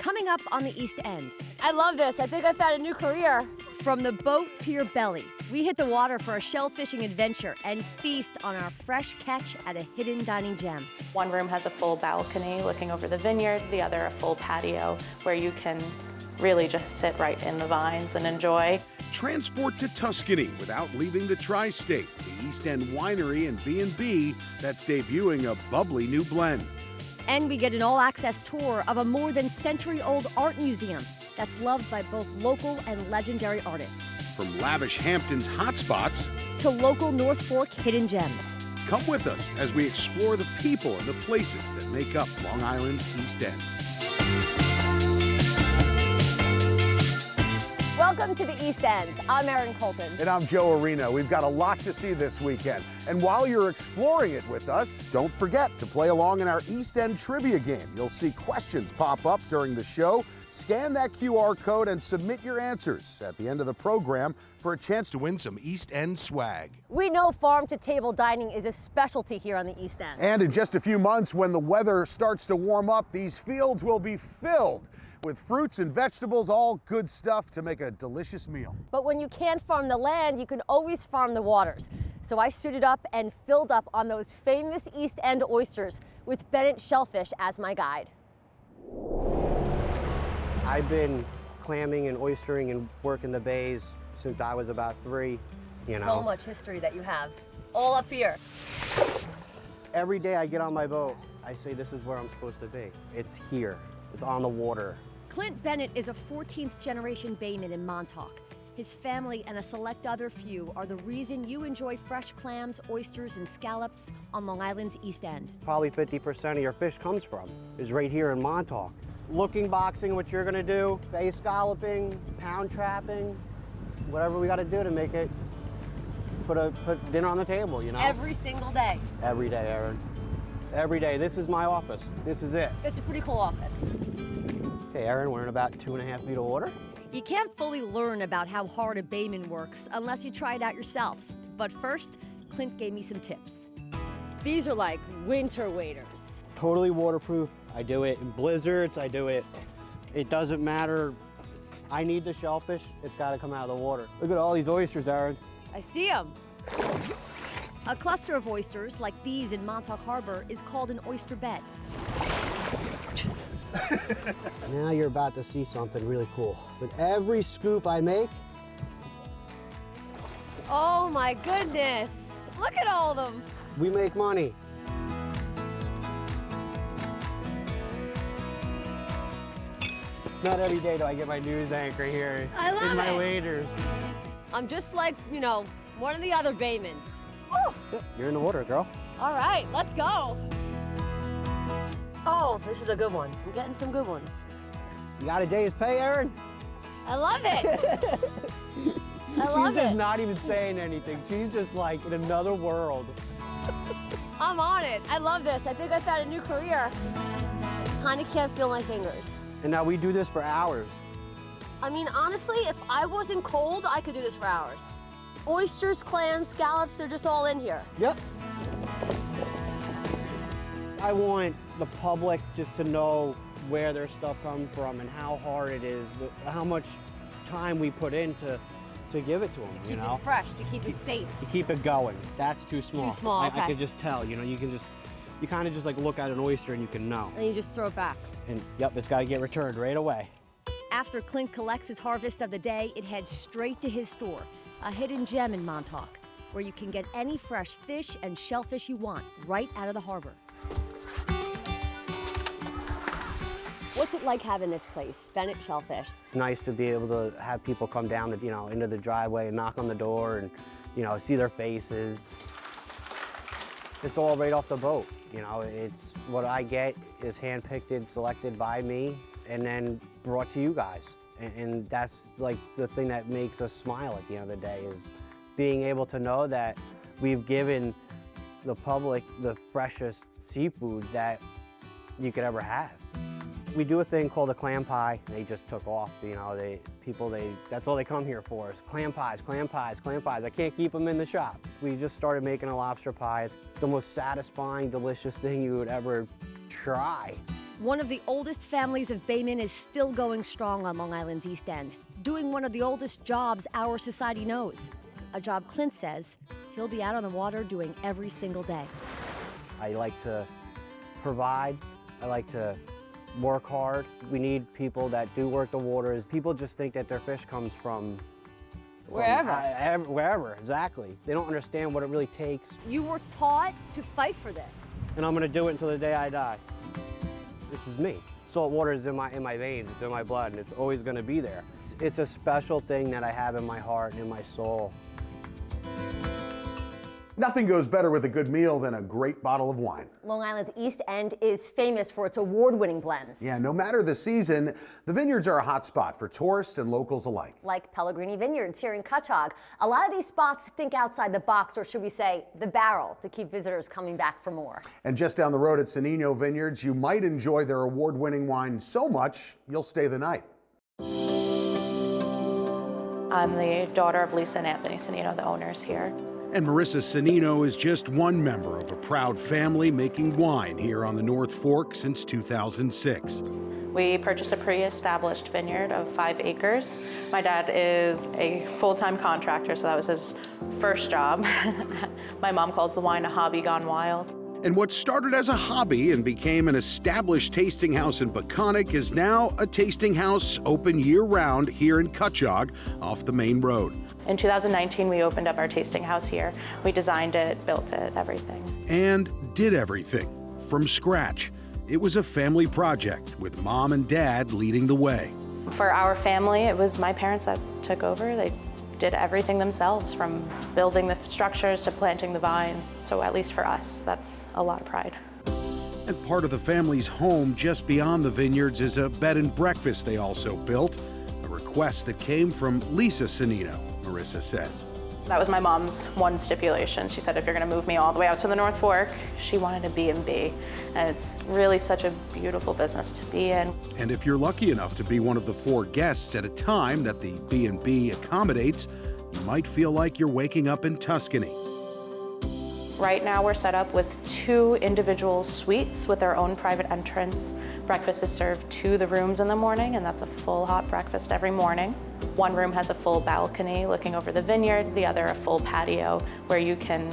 Coming up on the East End. I love this. I think I found a new career. From the boat to your belly, we hit the water for a shellfishing adventure and feast on our fresh catch at a hidden dining gem. One room has a full balcony looking over the vineyard, the other a full patio where you can really just sit right in the vines and enjoy. Transport to Tuscany without leaving the tri-state. The East End Winery and B&B that's debuting a bubbly new blend. And we get an all-access tour of a more than century-old art museum that's loved by both local and legendary artists. From lavish Hamptons hotspots to local North Fork hidden gems. Come with us as we explore the people and the places that make up Long Island's East End. Welcome to the East End. I'm Erin Colton. And I'm Joe Arena. We've got a lot to see this weekend. And while you're exploring it with us, don't forget to play along in our East End trivia game. You'll see questions pop up during the show. Scan that QR code and submit your answers at the end of the program for a chance to win some East End swag. We know farm-to-table dining is a specialty here on the East End. And in just a few months, when the weather starts to warm up, these fields will be filled with fruits and vegetables, all good stuff to make a delicious meal. But when you can't farm the land, you can always farm the waters. So I suited up and filled up on those famous East End oysters with Bennett Shellfish as my guide. I've been clamming and oystering and working the bays since I was about 3, you know. So much history that you have, all up here. Every day I get on my boat, I say this is where I'm supposed to be. It's here, it's on the water. Clint Bennett is a 14th generation bayman in Montauk. His family and a select other few are the reason you enjoy fresh clams, oysters, and scallops on Long Island's East End. Probably 50% of your fish comes from is right here in Montauk. Looking boxing, what you're gonna do, bay scalloping, pound trapping, whatever we gotta do to make it, put dinner on the table, you know? Every single day. Every day, Erin. Every day. This is my office. This is it. It's a pretty cool office. Okay, Erin, we're in about 2.5 feet of water. You can't fully learn about how hard a bayman works unless you try it out yourself. But first, Clint gave me some tips. These are like winter waders. Totally waterproof. I do it in blizzards, I do it. It doesn't matter. I need the shellfish, it's gotta come out of the water. Look at all these oysters, Erin. I see them. A cluster of oysters like these in Montauk Harbor is called an oyster bed. Now you're about to see something really cool. With every scoop I make. Oh my goodness. Look at all of them. We make money. Not every day do I get my news anchor here I love in my it. waders. I'm just like, you know, one of the other baymen. Woo! That's it. You're in the water, girl. All right, let's go. Oh, this is a good one. I'm getting some good ones. You got a day's pay, Erin? I love it. I love She's just it. not even saying anything. She's just like in another world. I'm on it. I love this. I think I found a new career. Kind of can't feel my fingers. And now we do this for hours. I mean, honestly, if I wasn't cold, I could do this for hours. Oysters, clams, scallops, they're just all in here. Yep. I want the public just to know where their stuff comes from and how hard it is, how much time we put in to give it to them, you know? Keep it fresh, to keep it safe. You keep it going. That's too small. Too small, okay. I can just tell, you know, you kind of just like look at an oyster and you can know. And you just throw it back. And yep, it's got to get returned right away. After Clint collects his harvest of the day, it heads straight to his store, a hidden gem in Montauk, where you can get any fresh fish and shellfish you want right out of the harbor. What's it like having this place, Bennett Shellfish? It's nice to be able to have people come down, the, you know, into the driveway and knock on the door and, you know, see their faces. It's all right off the boat. You know, it's what I get is handpicked and selected by me and then brought to you guys. And that's like the thing that makes us smile at the end of the day is being able to know that we've given the public the freshest seafood that you could ever have. We do a thing called a clam pie. They just took off, you know, that's all they come here for is clam pies, clam pies, clam pies. I can't keep them in the shop. We just started making a lobster pie. It's the most satisfying, delicious thing you would ever try. One of the oldest families of baymen is still going strong on Long Island's East End, doing one of the oldest jobs our society knows. A job Clint says he'll be out on the water doing every single day. I like to provide. I like to work hard. We need people that do work the waters. People just think that their fish comes from wherever, exactly. They don't understand what it really takes. You were taught to fight for this. And I'm gonna do it until the day I die. This is me. Salt water is in my veins, it's in my blood, and it's always gonna be there. It's a special thing that I have in my heart and in my soul. Nothing goes better with a good meal than a great bottle of wine. Long Island's East End is famous for its award-winning blends. Yeah, no matter the season, the vineyards are a hot spot for tourists and locals alike. Like Pellegrini Vineyards here in Cutchogue. A lot of these spots think outside the box, or should we say, the barrel, to keep visitors coming back for more. And just down the road at Sannino Vineyards, you might enjoy their award-winning wine so much, you'll stay the night. I'm the daughter of Lisa and Anthony Sannino, the owners here. And Marissa Sannino is just one member of a proud family making wine here on the North Fork since 2006. We purchased a pre-established vineyard of 5 acres. My dad is a full-time contractor, so that was his first job. My mom calls the wine a hobby gone wild. And what started as a hobby and became an established tasting house in Peconic is now a tasting house open year-round here in Cutchogue off the main road. In 2019, we opened up our tasting house here. We designed it, built it, everything. And did everything from scratch. It was a family project with Mom and Dad leading the way. For our family, it was my parents that took over. They did everything themselves, from building the structures to planting the vines. So at least for us, that's a lot of pride. And part of the family's home just beyond the vineyards is a bed and breakfast they also built, a request that came from Lisa Sannino, Marissa says. That was my mom's one stipulation. She said, if you're gonna move me all the way out to the North Fork, she wanted a B&B. And it's really such a beautiful business to be in. And if you're lucky enough to be one of the 4 guests at a time that the B&B accommodates, you might feel like you're waking up in Tuscany. Right now we're set up with 2 individual suites with their own private entrance. Breakfast is served to the rooms in the morning, and that's a full hot breakfast every morning. One room has a full balcony looking over the vineyard, the other a full patio where you can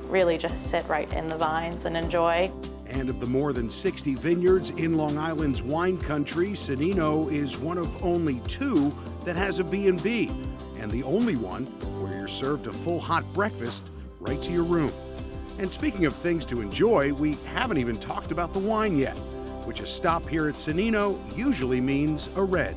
really just sit right in the vines and enjoy. And of the more than 60 vineyards in Long Island's wine country, Sannino is one of only 2 that has a B&B, and the only one where you're served a full hot breakfast right to your room. And speaking of things to enjoy, we haven't even talked about the wine yet, which a stop here at Sannino usually means a red.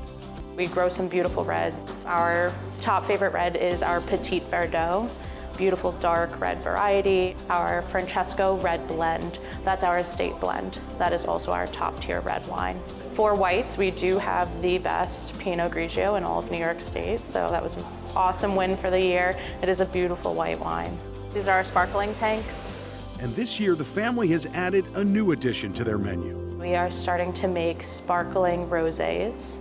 We grow some beautiful reds. Our top favorite red is our Petit Verdot, beautiful dark red variety. Our Francesco red blend, that's our estate blend. That is also our top tier red wine. For whites, we do have the best Pinot Grigio in all of New York State, so that was an awesome win for the year. It is a beautiful white wine. These are our sparkling tanks. And this year, the family has added a new addition to their menu. We are starting to make sparkling rosés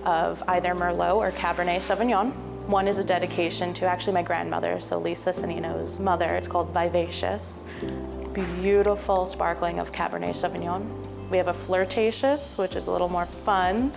of either Merlot or Cabernet Sauvignon. One is a dedication to actually my grandmother, so Lisa Sannino's mother. It's called Vivacious. Beautiful sparkling of Cabernet Sauvignon. We have a Flirtatious, which is a little more fun,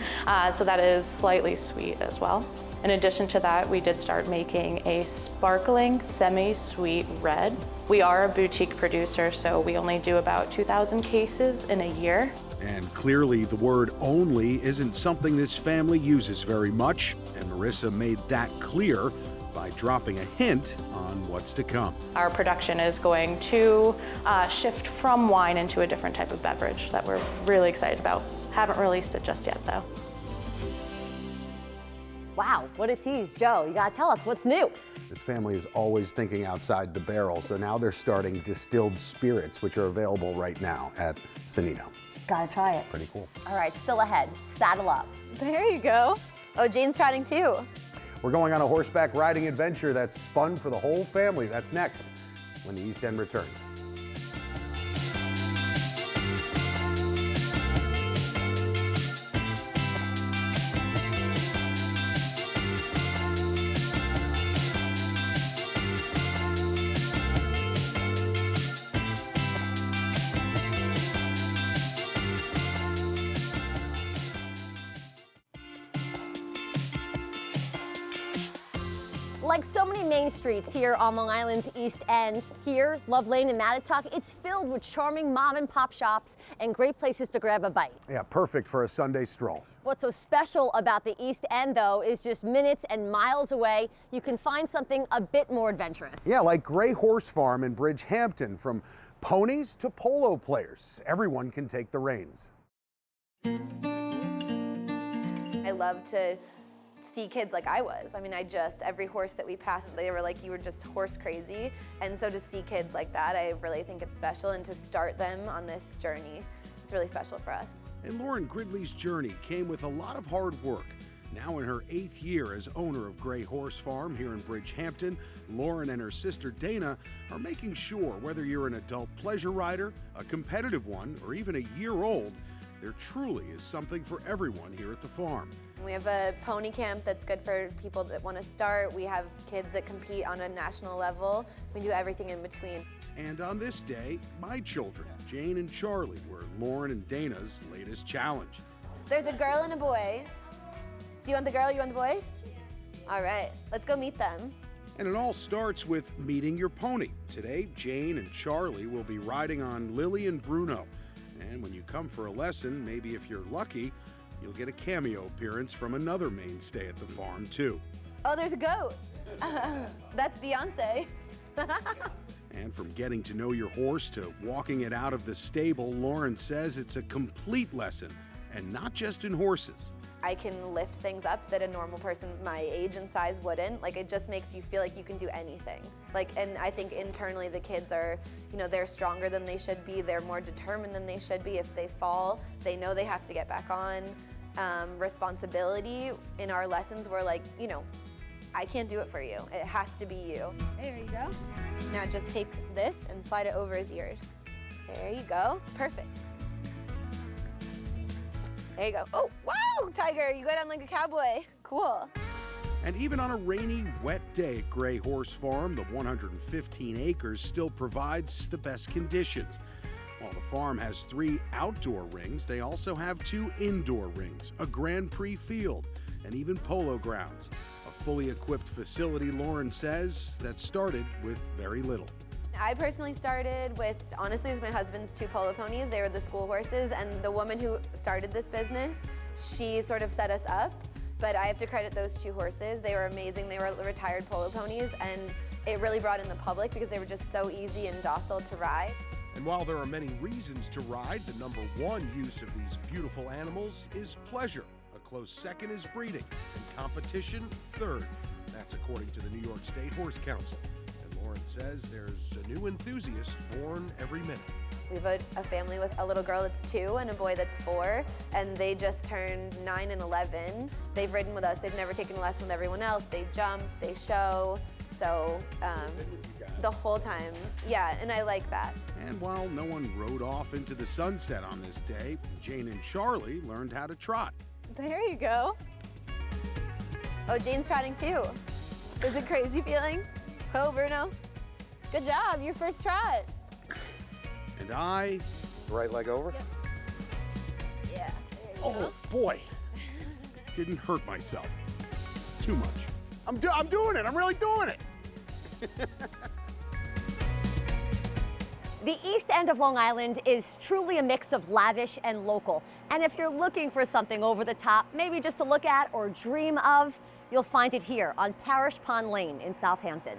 so that is slightly sweet as well. In addition to that, we did start making a sparkling semi-sweet red. We are a boutique producer, so we only do about 2,000 cases in a year. And clearly the word only isn't something this family uses very much, and Marissa made that clear by dropping a hint on what's to come. Our production is going to shift from wine into a different type of beverage that we're really excited about. Haven't released it just yet though. Wow, what a tease. Joe, you gotta tell us what's new. This family is always thinking outside the barrel, so now they're starting distilled spirits, which are available right now at Sannino. Gotta try it. Pretty cool. All right, still ahead. Saddle up. There you go. Oh, Jane's trotting too. We're going on a horseback riding adventure that's fun for the whole family. That's next when the East End returns. Like so many main streets here on Long Island's East End, here, Love Lane in Montauk, it's filled with charming mom and pop shops and great places to grab a bite. Yeah, perfect for a Sunday stroll. What's so special about the East End, though, is just minutes and miles away, you can find something a bit more adventurous. Yeah, like Gray Horse Farm in Bridgehampton. From ponies to polo players, everyone can take the reins. I love to see kids like I was. I mean, every horse that we passed, they were like, you were just horse crazy. And so to see kids like that, I really think it's special. And to start them on this journey, it's really special for us. And Lauren Gridley's journey came with a lot of hard work. Now in her 8th year as owner of Gray Horse Farm here in Bridgehampton, Lauren and her sister Dana are making sure whether you're an adult pleasure rider, a competitive one, or even a year old, there truly is something for everyone here at the farm. We have a pony camp that's good for people that want to start. We have kids that compete on a national level. We do everything in between. And on this day, my children, Jane and Charlie, were Lauren and Dana's latest challenge. There's a girl and a boy. Do you want the girl, you want the boy? All right, let's go meet them. And it all starts with meeting your pony. Today, Jane and Charlie will be riding on Lily and Bruno. And when you come for a lesson, maybe if you're lucky, you'll get a cameo appearance from another mainstay at the farm, too. Oh, there's a goat. That's Beyonce. And from getting to know your horse to walking it out of the stable, Lauren says it's a complete lesson, and not just in horses. I can lift things up that a normal person my age and size wouldn't. Like, it just makes you feel like you can do anything. Like, and I think internally the kids are, they're stronger than they should be. They're more determined than they should be. If they fall, they know they have to get back on. Responsibility in our lessons, we're like, I can't do it for you. It has to be you. There you go. Now just take this and slide it over his ears. There you go. Perfect. There you go. Oh, wow, Tiger, you go down like a cowboy. Cool. And even on a rainy, wet day at Gray Horse Farm, the 115 acres still provides the best conditions. While the farm has 3 outdoor rings, they also have 2 indoor rings, a Grand Prix field, and even polo grounds. A fully equipped facility, Lauren says, that started with very little. I personally started with, honestly, it was my husband's 2 polo ponies. They were the school horses, and the woman who started this business, she sort of set us up, but I have to credit those 2 horses. They were amazing. They were retired polo ponies, and it really brought in the public because they were just so easy and docile to ride. And while there are many reasons to ride, the number 1 use of these beautiful animals is pleasure. A close second is breeding, and competition third. That's according to the New York State Horse Council. Lauren says there's a new enthusiast born every minute. We have a family with a little girl that's 2 and a boy that's 4, and they just turned 9 and 11. They've ridden with us. They've never taken a lesson with everyone else. They jump, they show, so the whole time. Yeah, and I like that. And while no one rode off into the sunset on this day, Jane and Charlie learned how to trot. There you go. Oh, Jane's trotting too. Is it crazy feeling? Oh, Bruno. Good job, your first trot. And I... Right leg over? Yep. Yeah, there you Oh, boy. Didn't hurt myself. Too much. I'm doing it. I'm really doing it. The East End of Long Island is truly a mix of lavish and local. And if you're looking for something over the top, maybe just to look at or dream of, you'll find it here on Parrish Pond Lane in Southampton.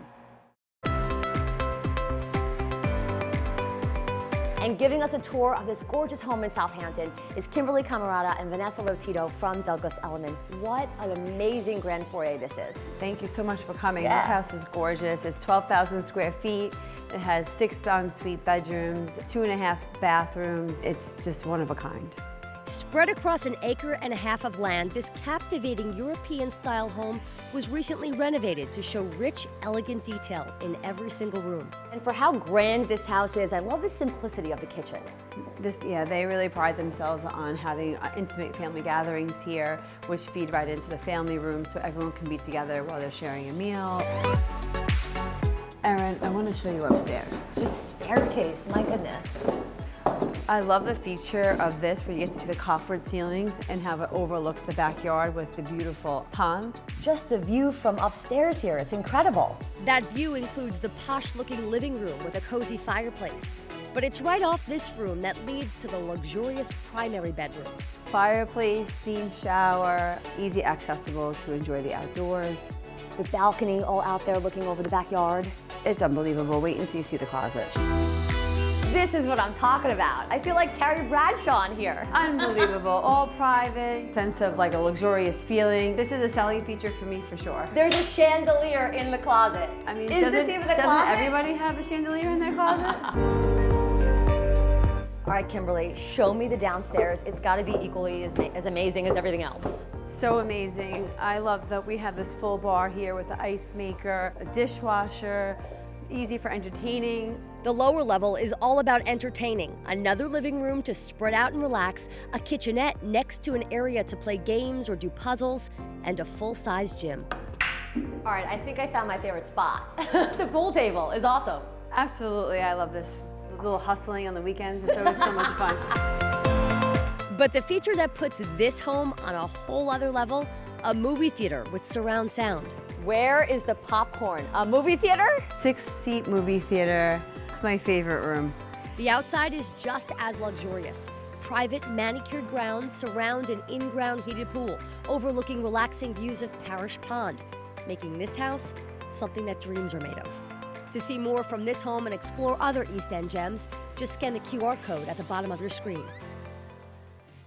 And giving us a tour of this gorgeous home in Southampton is Kimberly Camarada and Vanessa Rotito from Douglas Elliman. What an amazing grand foyer this is. Thank you so much for coming. Yeah. This house is gorgeous. It's 12,000 square feet. It has 6 ensuite bedrooms, 2.5 bathrooms. It's just one of a kind. Spread across 1.5 acres of land, this captivating European-style home was recently renovated to show rich, elegant detail in every single room. And for how grand this house is, I love the simplicity of the kitchen. They really pride themselves on having intimate family gatherings here, which feed right into the family room so everyone can be together while they're sharing a meal. Erin, I want to show you upstairs. This staircase, my goodness. I love the feature of this where you get to see the coffered ceilings and how it overlooks the backyard with the beautiful pond. Just the view from upstairs here, it's incredible. That view includes the posh-looking living room with a cozy fireplace. But it's right off this room that leads to the luxurious primary bedroom. Fireplace, steam shower, easy accessible to enjoy the outdoors. The balcony all out there looking over the backyard. It's unbelievable. Wait until you see the closet. This is what I'm talking about. I feel like Carrie Bradshaw in here. Unbelievable, all private, sense of like a luxurious feeling. This is a selling feature for me for sure. There's a chandelier in the closet. I mean, is this even a closet? Doesn't everybody have a chandelier in their closet? All right, Kimberly, show me the downstairs. It's got to be equally as amazing as everything else. So amazing. I love that we have this full bar here with the ice maker, a dishwasher, easy for entertaining. The lower level is all about entertaining. Another living room to spread out and relax, a kitchenette next to an area to play games or do puzzles, and a full-size gym. All right, I think I found my favorite spot. The pool table is awesome. Absolutely, I love this. A little hustling on the weekends, it's always so much fun. But the feature that puts this home on a whole other level, a movie theater with surround sound. Where is the popcorn? A movie theater? 6-seat movie theater. It's my favorite room. The outside is just as luxurious. Private manicured grounds surround an in-ground heated pool, overlooking relaxing views of Parrish Pond, making this house something that dreams are made of. To see more from this home and explore other East End gems, just scan the QR code at the bottom of your screen.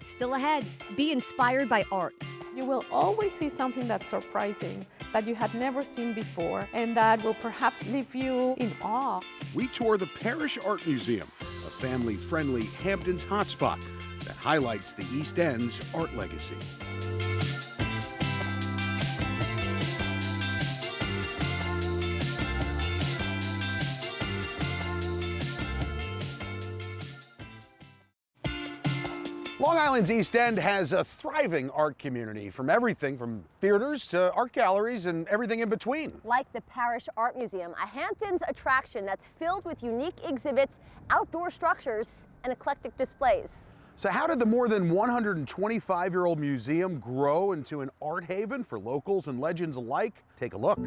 Still ahead, be inspired by art. You will always see something that's surprising, that you had never seen before, and that will perhaps leave you in awe. We tour the Parrish Art Museum, a family-friendly Hamptons hotspot that highlights the East End's art legacy. Long Island's East End has a thriving art community, from everything from theaters to art galleries and everything in between. Like the Parrish Art Museum, a Hamptons attraction that's filled with unique exhibits, outdoor structures, and eclectic displays. So how did the more than 125-year-old museum grow into an art haven for locals and legends alike? Take a look.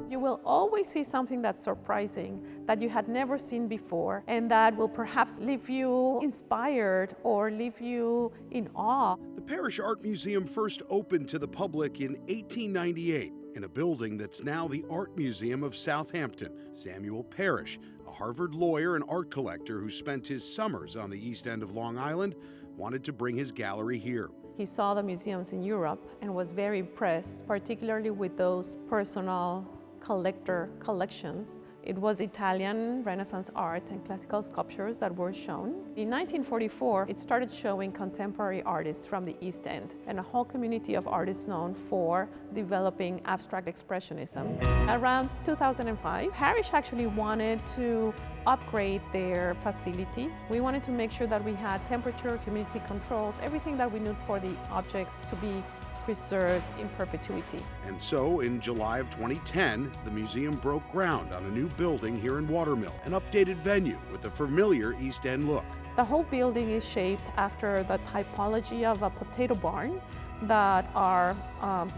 You will always see something that's surprising, that you had never seen before, and that will perhaps leave you inspired or leave you in awe. The Parrish Art Museum first opened to the public in 1898 in a building that's now the Art Museum of Southampton. Samuel Parrish, a Harvard lawyer and art collector who spent his summers on the East End of Long Island, wanted to bring his gallery here. He saw the museums in Europe and was very impressed, particularly with those personal collector collections. It was Italian Renaissance art and classical sculptures that were shown. In 1944, it started showing contemporary artists from the East End and a whole community of artists known for developing abstract expressionism. Around 2005, Parrish actually wanted to upgrade their facilities. We wanted to make sure that we had temperature, humidity controls, everything that we need for the objects to be preserved in perpetuity. And so, in July of 2010, the museum broke ground on a new building here in Watermill, an updated venue with a familiar East End look. The whole building is shaped after the typology of a potato barn that are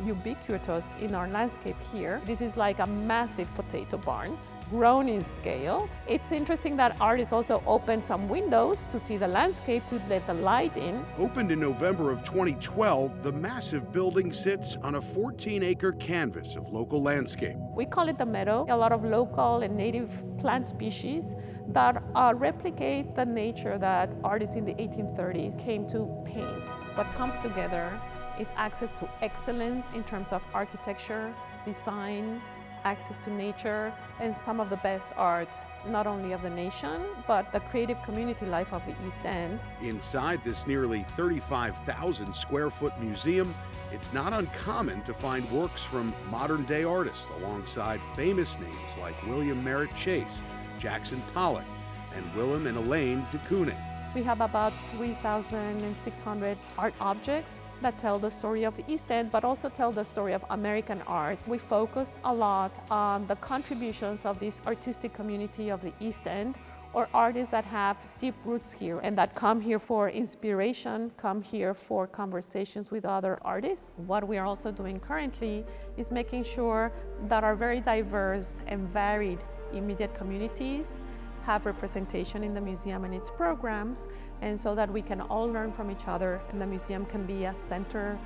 ubiquitous in our landscape here. This is like a massive potato barn, grown in scale. It's interesting that artists also opened some windows to see the landscape, to let the light in. Opened in November of 2012, the massive building sits on a 14-acre canvas of local landscape. We call it the meadow. A lot of local and native plant species that replicate the nature that artists in the 1830s came to paint. What comes together is access to excellence in terms of architecture, design, access to nature, and some of the best art, not only of the nation, but the creative community life of the East End. Inside this nearly 35,000 square foot museum, it's not uncommon to find works from modern day artists alongside famous names like William Merritt Chase, Jackson Pollock, and Willem and Elaine de Kooning. We have about 3,600 art objects that tell the story of the East End, but also tell the story of American art. We focus a lot on the contributions of this artistic community of the East End or artists that have deep roots here and that come here for inspiration, come here for conversations with other artists. What we are also doing currently is making sure that our very diverse and varied immediate communities have representation in the museum and its programs, and so that we can all learn from each other, and the museum can be a center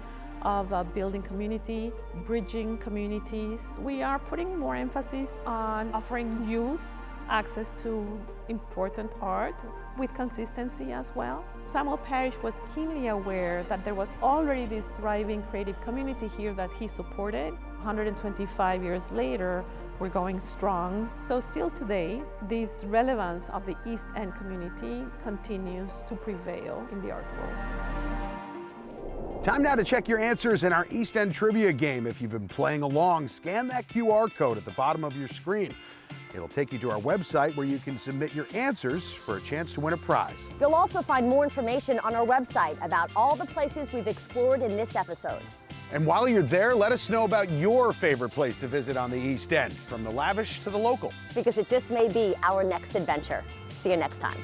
of a building community, bridging communities. We are putting more emphasis on offering youth access to important art with consistency as well. Samuel Parrish was keenly aware that there was already this thriving creative community here that he supported. 125 years later, we're going strong. So still today, this relevance of the East End community continues to prevail in the art world. Time now to check your answers in our East End trivia game. If you've been playing along, scan that QR code at the bottom of your screen. It'll take you to our website where you can submit your answers for a chance to win a prize. You'll also find more information on our website about all the places we've explored in this episode. And while you're there, let us know about your favorite place to visit on the East End, from the lavish to the local. Because it just may be our next adventure. See you next time.